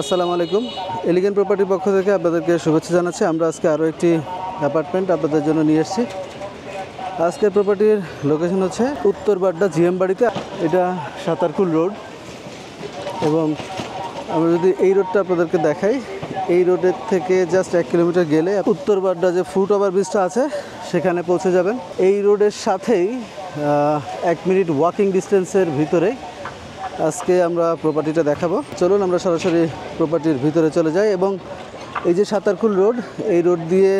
আসসালামু আলাইকুম। এলিগেন্ট প্রপার্টির পক্ষ থেকে আপনাদেরকে শুভেচ্ছা জানাচ্ছি। আমরা আজকে আরও একটি অ্যাপার্টমেন্ট আপনাদের জন্য নিয়ে এসেছি। আজকের প্রপার্টির লোকেশন হচ্ছে উত্তর বাড্ডা জিএম বাড়িতে। এটা সাতারকুল রোড, এবং আমরা যদি এই রোডটা আপনাদেরকে দেখাই, এই রোডের থেকে জাস্ট 1 কিলোমিটার গেলে উত্তর বাড্ডা যে ফুট ওভার ব্রিজটা আছে সেখানে পৌঁছে যাবেন। এই রোডের সাথেই 1 মিনিট ওয়াকিং ডিস্টেন্সের ভিতরে আজকে আমরা প্রপার্টিটা দেখাবো। চলুন আমরা সরাসরি প্রপার্টির ভিতরে চলে যাই। এবং এই যে সাতারকুল রোড, এই রোড দিয়ে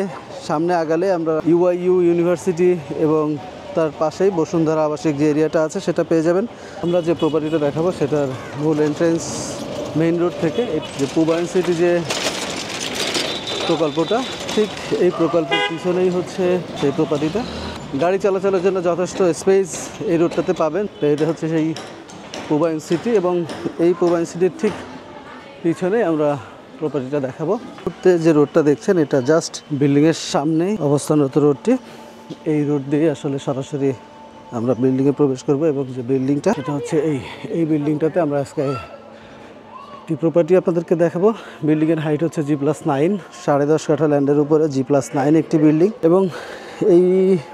সামনে আগালে আমরা ইউআইইউ ইউনিভার্সিটি এবং তার পাশেই বসুন্ধরা আবাসিক যে এরিয়াটা আছে সেটা পেয়ে যাবেন। আমরা যে প্রপার্টিটা দেখাবো সেটার মূল এন্ট্রেন্স মেইন রোড থেকে। যে পুবায়ন সিটি যে প্রকল্পটা, ঠিক এই প্রকল্পের পিছনেই হচ্ছে সেই প্রপার্টিটা। গাড়ি চলাচলের জন্য যথেষ্ট স্পেস এই রোডটাতে পাবেন। তো এটা হচ্ছে সেই পুবায়ন সিটি, এবং এই পুবায়ন সিটির ঠিক পিছনে আমরা প্রপার্টিটা দেখাবো। যে রোডটা দেখছেন এটা জাস্ট বিল্ডিংয়ের সামনেই অবস্থানরত রোডটি। এই রোড দিয়ে আসলে সরাসরি আমরা বিল্ডিংয়ে প্রবেশ করব, এবং যে বিল্ডিংটা এটা হচ্ছে এই বিল্ডিংটাতে আমরা আজকে একটি প্রপার্টি আপনাদেরকে দেখাবো। বিল্ডিংয়ের হাইট হচ্ছে G+9, 10.5 কাঠা ল্যান্ডের উপরে G+9 একটি বিল্ডিং। এবং এই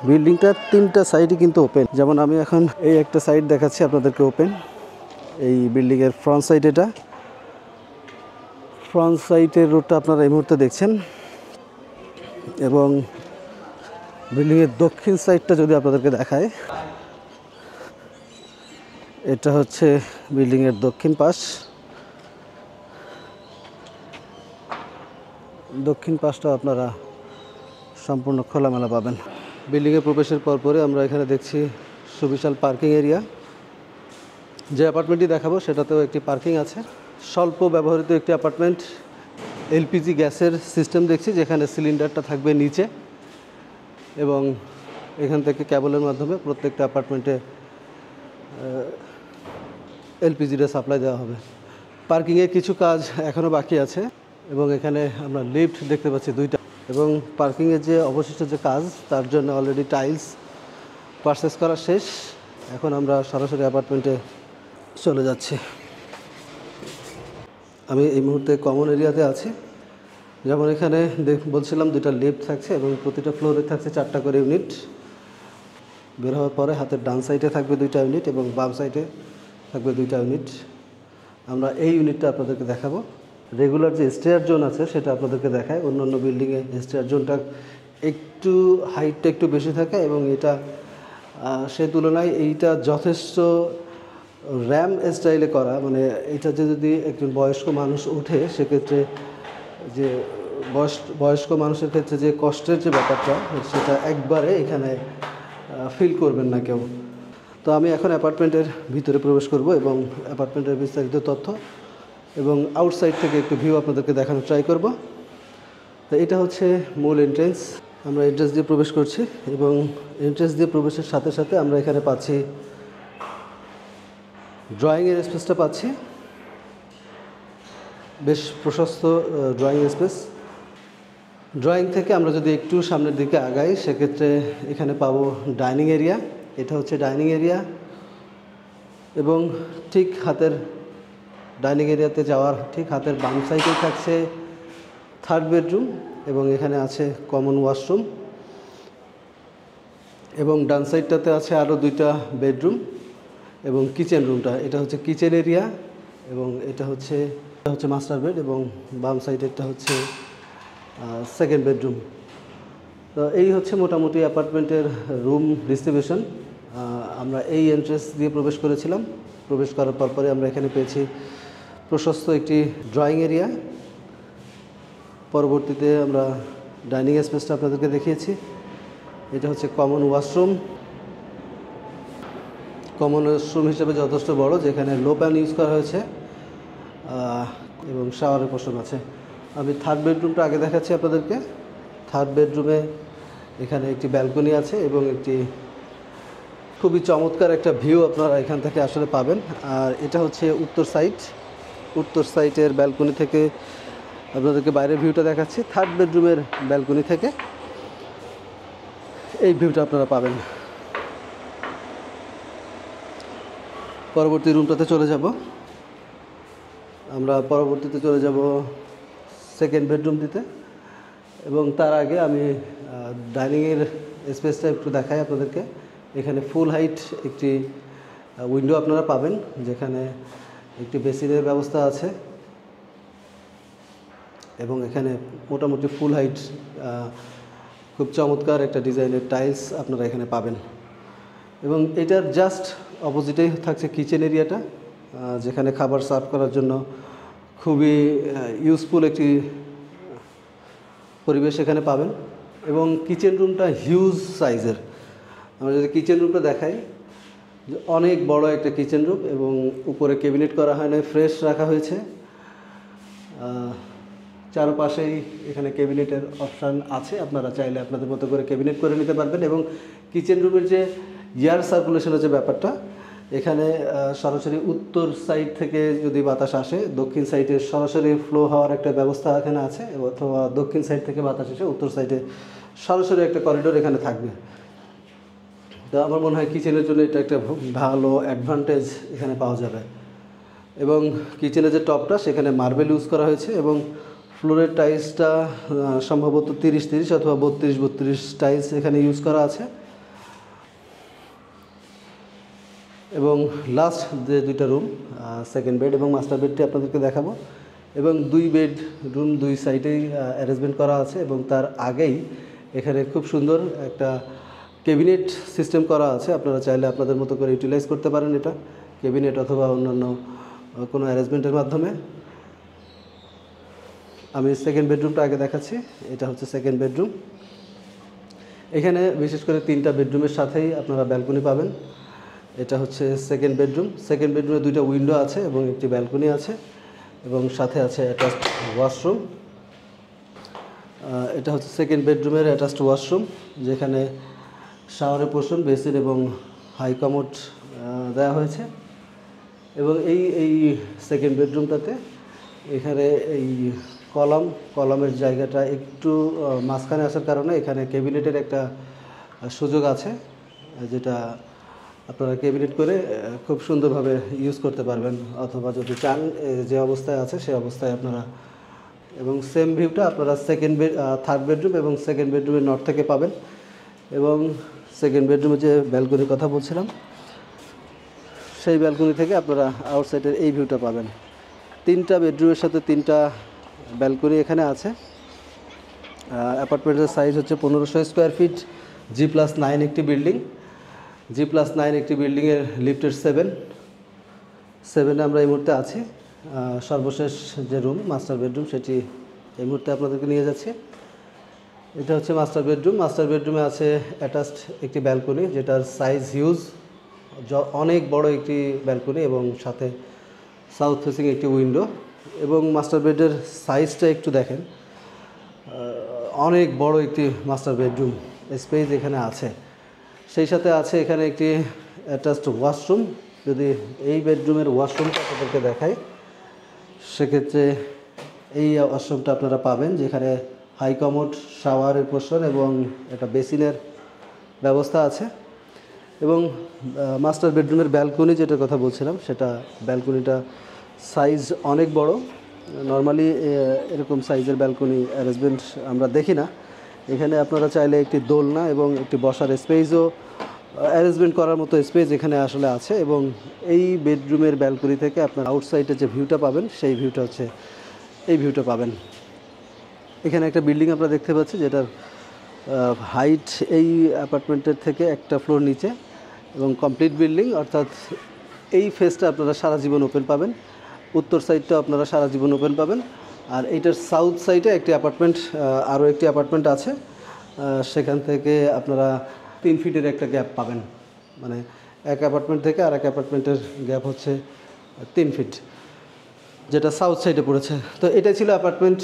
বিল্ডিংটার 3টা সাইডই কিন্তু ওপেন। যেমন আমি এখন এই একটা সাইড দেখাচ্ছি আপনাদেরকে ওপেন। এই বিল্ডিংয়ের ফ্রন্ট সাইড, এটা ফ্রন্ট সাইডের রোডটা আপনারা এই মুহূর্তে দেখছেন। এবং বিল্ডিংয়ের দক্ষিণ সাইডটা যদি আপনাদেরকে দেখায়, এটা হচ্ছে বিল্ডিংয়ের দক্ষিণ পাশ। দক্ষিণ পাশটা আপনারা সম্পূর্ণ খোলামেলা পাবেন। বিল্ডিংয়ে প্রবেশের পরে আমরা এখানে দেখছি সুবিশাল পার্কিং এরিয়া। যে অ্যাপার্টমেন্টটি দেখাবো সেটাতেও একটি পার্কিং আছে। স্বল্প ব্যবহৃত একটি অ্যাপার্টমেন্ট। এলপিজি গ্যাসের সিস্টেম দেখছি, যেখানে সিলিন্ডারটা থাকবে নিচে, এবং এখান থেকে ক্যাবলের মাধ্যমে প্রত্যেকটা অ্যাপার্টমেন্টে এলপিজিটা সাপ্লাই দেওয়া হবে। পার্কিংয়ের কিছু কাজ এখনও বাকি আছে, এবং এখানে আমরা লিফট দেখতে পাচ্ছি 2টা। এবং পার্কিংয়ের যে অবশিষ্ট যে কাজ, তার জন্য অলরেডি টাইলস পারচেস করা শেষ। এখন আমরা সরাসরি অ্যাপার্টমেন্টে চলে যাচ্ছি। আমি এই মুহূর্তে কমন এরিয়াতে আছি। যেমন এখানে বলছিলাম 2টা লিফট থাকছে, এবং প্রতিটা ফ্লোরে থাকছে 4টা করে ইউনিট। বের হওয়ার পরে হাতের ডান সাইডে থাকবে 2টা ইউনিট, এবং বাম সাইডে থাকবে 2টা ইউনিট। আমরা এই ইউনিটটা আপনাদেরকে দেখাবো। রেগুলার যে স্টেয়ার জোন আছে সেটা আপনাদেরকে দেখায়। অন্যান্য বিল্ডিংয়ে স্টেয়ার জোনটা একটু হাইটটা একটু বেশি থাকে, এবং এটা সেই তুলনায় এইটা যথেষ্ট র্যাম স্টাইলে করা। মানে এটাতে যদি একজন বয়স্ক মানুষ ওঠে, সেক্ষেত্রে যে বয়স্ক মানুষের ক্ষেত্রে যে কষ্টের যে ব্যাপারটা, সেটা একবারে এখানে ফিল করবেন না কেউ। তো আমি এখন অ্যাপার্টমেন্টের ভিতরে প্রবেশ করব, এবং অ্যাপার্টমেন্টের বিস্তারিত তথ্য এবং আউটসাইড থেকে একটু ভিউ আপনাদেরকে দেখানোর ট্রাই করব। তো এটা হচ্ছে মূল এন্ট্রেন্স। আমরা এন্ট্রেন্স দিয়ে প্রবেশ করছি, এবং এন্ট্রেন্স দিয়ে প্রবেশের সাথে সাথে আমরা এখানে পাচ্ছি ড্রয়িংয়ের স্পেসটা পাচ্ছি। বেশ প্রশস্ত ড্রয়িং স্পেস। ড্রয়িং থেকে আমরা যদি একটু সামনের দিকে আগাই, সেক্ষেত্রে এখানে পাবো ডাইনিং এরিয়া। এটা হচ্ছে ডাইনিং এরিয়া, এবং ঠিক হাতের ডাইনিং এরিয়াতে যাওয়ার ঠিক হাতের বাম সাইডেই থাকছে 3rd বেডরুম, এবং এখানে আছে কমন ওয়াশরুম। এবং ডান সাইডটাতে আছে আরও 2টা বেডরুম এবং কিচেন রুমটা। এটা হচ্ছে কিচেন এরিয়া, এবং এটা হচ্ছে মাস্টার বেড, এবং বাম সাইডেরটা হচ্ছে 2nd বেডরুম। তো এই হচ্ছে মোটামুটি অ্যাপার্টমেন্টের রুম ডিস্ট্রিবিউশন। আমরা এই এন্ট্রেন্স দিয়ে প্রবেশ করেছিলাম। প্রবেশ করার পরে আমরা এখানে পেয়েছি প্রশস্ত একটি ড্রয়িং এরিয়া। পরবর্তীতে আমরা ডাইনিং স্পেসটা আপনাদেরকে দেখিয়েছি। এটা হচ্ছে কমন ওয়াশরুম। কমন ওয়াশরুম হিসেবে যথেষ্ট বড়, যেখানে লো প্যান ইউজ করা হয়েছে, এবং শাওয়ারের পোর্শন আছে। আমি 3rd বেডরুমটা আগে দেখাচ্ছি আপনাদেরকে। 3rd বেডরুমে এখানে একটি ব্যালকনি আছে, এবং একটি খুবই চমৎকার একটা ভিউ আপনারা এখান থেকে আসলে পাবেন। আর এটা হচ্ছে উত্তর সাইড। উত্তর সাইডের ব্যালকনি থেকে আপনাদেরকে বাইরের ভিউটা দেখাচ্ছি। 3rd বেডরুমের ব্যালকনি থেকে এই ভিউটা আপনারা পাবেন। পরবর্তী রুমটাতে চলে যাব। আমরা পরবর্তীতে চলে যাব সেকেন্ড বেডরুম দিতে, এবং তার আগে আমি ডাইনিংয়ের স্পেসটা একটু দেখাই আপনাদেরকে। এখানে ফুল হাইট একটি উইন্ডো আপনারা পাবেন, যেখানে একটি বেসিনের ব্যবস্থা আছে, এবং এখানে মোটামুটি ফুল হাইট খুব চমৎকার একটা ডিজাইনের টাইলস আপনারা এখানে পাবেন। এবং এটার জাস্ট অপোজিটেই থাকছে কিচেন এরিয়াটা, যেখানে খাবার সার্ভ করার জন্য খুবই ইউজফুল একটি পরিবেশ এখানে পাবেন। এবং কিচেন রুমটা হিউজ সাইজের। আমরা যদি কিচেন রুমটা দেখাই, যে অনেক বড় একটা কিচেন রুম, এবং উপরে ক্যাবিনেট করা হয় না, ফ্রেশ রাখা হয়েছে। চারপাশেই এখানে ক্যাবিনেটের অপশান আছে, আপনারা চাইলে আপনাদের মতো করে ক্যাবিনেট করে নিতে পারবেন। এবং কিচেন রুমের যে এয়ার সার্কুলেশনের যে ব্যাপারটা, এখানে সরাসরি উত্তর সাইড থেকে যদি বাতাস আসে, দক্ষিণ সাইডে সরাসরি ফ্লো হওয়ার একটা ব্যবস্থা এখানে আছে, অথবা দক্ষিণ সাইড থেকে বাতাস এসে উত্তর সাইডে সরাসরি একটা করিডোর এখানে থাকবে। তো আমার মনে হয় কিচেনের জন্য এটা একটা ভালো অ্যাডভান্টেজ এখানে পাওয়া যাবে। এবং কিচেনের যে টপটা, সেখানে মার্বেল ইউজ করা হয়েছে, এবং ফ্লোরের টাইলসটা সম্ভবত 30-30 অথবা 32-32 টাইলস এখানে ইউজ করা আছে। এবং লাস্ট যে দুইটা রুম, সেকেন্ড বেড এবং মাস্টার বেডটি আপনাদেরকে দেখাবো। এবং 2 বেড রুম 2 সাইডেই অ্যারেঞ্জমেন্ট করা আছে, এবং তার আগেই এখানে খুব সুন্দর একটা ক্যাবিনেট সিস্টেম করা আছে। আপনারা চাইলে আপনাদের মতো করে ইউটিলাইজ করতে পারেন এটা, ক্যাবিনেট অথবা অন্যান্য কোনো অ্যারেঞ্জমেন্টের মাধ্যমে। আমি সেকেন্ড বেডরুমটা আগে দেখাচ্ছি। এটা হচ্ছে সেকেন্ড বেডরুম। এখানে বিশেষ করে 3টা বেডরুমের সাথেই আপনারা ব্যালকনি পাবেন। এটা হচ্ছে সেকেন্ড বেডরুম। সেকেন্ড বেডরুমে 2টা উইন্ডো আছে এবং একটি ব্যালকনি আছে, এবং সাথে আছে অ্যাটাচড ওয়াশরুম। এটা হচ্ছে সেকেন্ড বেডরুমের অ্যাটাচড ওয়াশরুম, যেখানে শাওয়ারের পোর্শন, বেসিন এবং হাই কমোড দেওয়া হয়েছে। এবং এই সেকেন্ড বেডরুমটাতে এখানে এই কলামের জায়গাটা একটু মাঝখানে আসার কারণে এখানে ক্যাবিনেটের একটা সুযোগ আছে, যেটা আপনারা ক্যাবিনেট করে খুব সুন্দরভাবে ইউজ করতে পারবেন, অথবা যদি চান যে অবস্থায় আছে সেই অবস্থায় আপনারা। এবং সেম ভিউটা আপনারা থার্ড বেডরুম এবং সেকেন্ড বেডরুমের নর্থ থেকে পাবেন। এবং সেকেন্ড বেডরুমে যে ব্যালকনির কথা বলছিলাম, সেই ব্যালকনি থেকে আপনারা আউটসাইডের এই ভিউটা পাবেন। 3টা বেডরুমের সাথে 3টা ব্যালকনি এখানে আছে। অ্যাপার্টমেন্টের সাইজ হচ্ছে 1500 স্কোয়ার ফিট, G+9 একটি বিল্ডিং। G+9 একটি বিল্ডিংয়ের লিফটের 7-এ আমরা এই মুহূর্তে আছি। সর্বশেষ যে রুম, মাস্টার বেডরুম, সেটি এই মুহূর্তে আপনাদেরকে নিয়ে যাচ্ছি। এটা হচ্ছে মাস্টার বেডরুম। মাস্টার বেডরুমে আছে অ্যাটাচড একটি ব্যালকনি, যেটার সাইজ হিউজ, অনেক বড় একটি ব্যালকনি, এবং সাথে সাউথ ফেসিং একটি উইন্ডো। এবং মাস্টার বেডের সাইজটা একটু দেখেন, অনেক বড় একটি মাস্টার বেডরুম স্পেস এখানে আছে। সেই সাথে আছে এখানে একটি অ্যাটাচড ওয়াশরুম। যদি এই বেডরুমের ওয়াশরুমটা আপনাদেরকে দেখাই, সেক্ষেত্রে এই ওয়াশরুমটা আপনারা পাবেন, যেখানে হাই কমোড, শাওয়ারের পোর্শন এবং একটা বেসিনের ব্যবস্থা আছে। এবং মাস্টার বেডরুমের ব্যালকনি যেটার কথা বলছিলাম, সেটা ব্যালকনিটা সাইজ অনেক বড়। নর্মালি এরকম সাইজের ব্যালকনি অ্যারেঞ্জমেন্ট আমরা দেখি না। এখানে আপনারা চাইলে একটি দোলনা এবং একটি বসার স্পেসও অ্যারেঞ্জমেন্ট করার মতো স্পেস এখানে আসলে আছে। এবং এই বেডরুমের ব্যালকনি থেকে আপনার আউটসাইডে যে ভিউটা পাবেন, সেই ভিউটা হচ্ছে এই ভিউটা পাবেন। এখানে একটা বিল্ডিং আমরা দেখতে পাচ্ছি, যেটার হাইট এই অ্যাপার্টমেন্টের থেকে একটা ফ্লোর নিচে, এবং কমপ্লিট বিল্ডিং, অর্থাৎ এই ফেসটা আপনারা সারা জীবন ওপেন পাবেন। উত্তর সাইডটা আপনারা সারা জীবন ওপেন পাবেন। আর এইটার সাউথ সাইডে একটি অ্যাপার্টমেন্ট, আরও একটি অ্যাপার্টমেন্ট আছে, সেখান থেকে আপনারা 3 ফিটের একটা গ্যাপ পাবেন। মানে এক অ্যাপার্টমেন্ট থেকে আর এক অ্যাপার্টমেন্টের গ্যাপ হচ্ছে 3 ফিট, যেটা সাউথ সাইডে পড়েছে। তো এটাই ছিল অ্যাপার্টমেন্ট,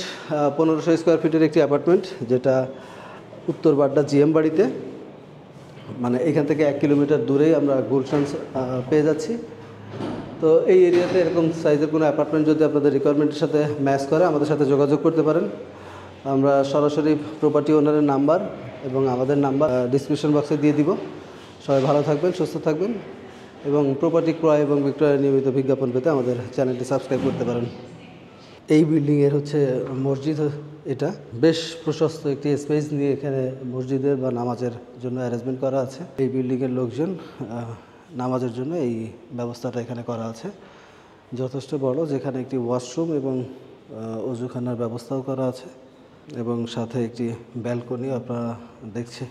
1500 স্কোয়ার ফিটের একটি অ্যাপার্টমেন্ট, যেটা উত্তর বাড্ডা জিএম বাড়িতে। মানে এখান থেকে 1 কিলোমিটার দূরেই আমরা গুলশান পেয়ে যাচ্ছি। তো এই এরিয়াতে এরকম সাইজের কোনো অ্যাপার্টমেন্ট যদি আপনাদের রিকোয়ারমেন্টের সাথে ম্যাচ করে, আমাদের সাথে যোগাযোগ করতে পারেন। আমরা সরাসরি প্রপার্টি ওনারের নাম্বার এবং আমাদের নাম্বার ডিসক্রিপশন বক্সে দিয়ে দিব। সবাই ভালো থাকবেন, সুস্থ থাকবেন, এবং প্রপার্টি ক্রয় এবং বিক্রয়ের নিয়মিত বিজ্ঞাপন পেতে আমাদের চ্যানেলটি সাবস্ক্রাইব করতে পারেন। এই বিল্ডিংয়ের হচ্ছে মসজিদ এটা বেশ প্রশস্ত একটি স্পেস নিয়ে এখানে মসজিদের বা নামাজের জন্য অ্যারেঞ্জমেন্ট করা আছে। এই বিল্ডিংয়ের লোকজন নামাজের জন্য এই ব্যবস্থাটা এখানে করা আছে, যথেষ্ট বড়, যেখানে একটি ওয়াশরুম এবং অজুখানার ব্যবস্থাও করা আছে এবং সাথে একটি ব্যালকনি আপনারা দেখছে।